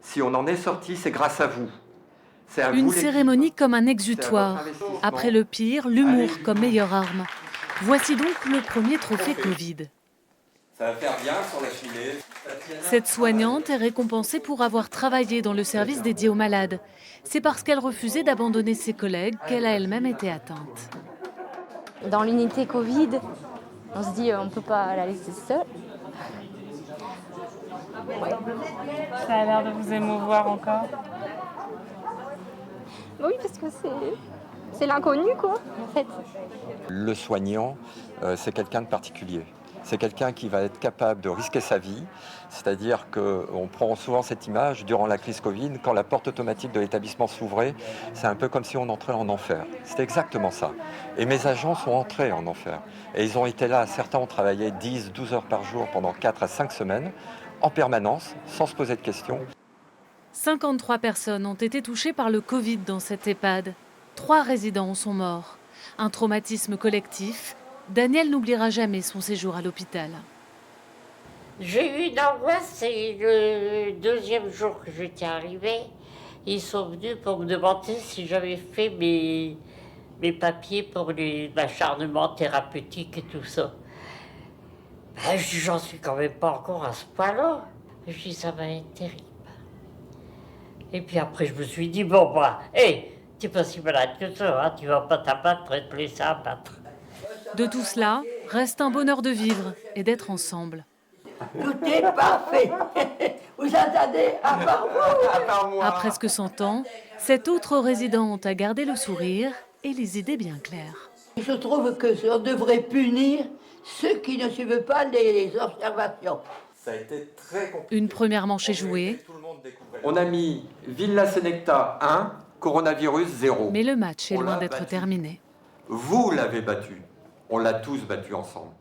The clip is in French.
Si on en est sorti, c'est grâce à vous. C'est à Une vous, l'équipe. cérémonie comme un C'est à exutoire. votre investissement. Après le pire, l'humour Allez-y. comme meilleure arme. Voici donc le premier trophée Covid. Ça va faire bien sur la cheminée. Cette soignante est récompensée pour avoir travaillé dans le service dédié aux malades. C'est parce qu'elle refusait d'abandonner ses collègues qu'elle a elle-même été atteinte. Dans l'unité Covid, on se dit on ne peut pas la laisser seule. Ça a l'air de vous émouvoir encore. Oui, parce que c'est l'inconnu, quoi, en fait. Le soignant, c'est quelqu'un de particulier. C'est quelqu'un qui va être capable de risquer sa vie. C'est-à-dire qu'on prend souvent cette image durant la crise Covid, quand la porte automatique de l'établissement s'ouvrait, c'est un peu comme si on entrait en enfer. C'est exactement ça. Et mes agents sont entrés en enfer. Et ils ont été là, certains ont travaillé 10, 12 heures par jour pendant 4 à 5 semaines, en permanence, sans se poser de questions. 53 personnes ont été touchées par le Covid dans cette EHPAD. 3 résidents en sont morts. Un traumatisme collectif. Daniel n'oubliera jamais son séjour à l'hôpital. J'ai eu une angoisse, c'est le deuxième jour que j'étais arrivée. Ils sont venus pour me demander si j'avais fait mes papiers pour l'acharnement thérapeutique et tout ça. Ben, je dis, j'en suis quand même pas encore à ce point-là. Je dis, ça va être terrible. Et puis après, je me suis dit, bon, bah, hé, t'es pas si malade que ça, hein, tu vas pas t'abattre et te laisser abattre. De tout cela, reste un bonheur de vivre et d'être ensemble. Tout est parfait. Vous attendez à part vous. À part moi. À presque 100 ans, cette autre résidente a gardé le sourire et les idées bien claires. Je trouve que on devrait punir ceux qui ne suivent pas les observations. Ça a été très compliqué. Une première manche est jouée, On a mis Villa Senecta 1, coronavirus 0. mais le match est On loin l'a d'être battu. terminé. Vous l'avez battu. On l'a tous battu ensemble.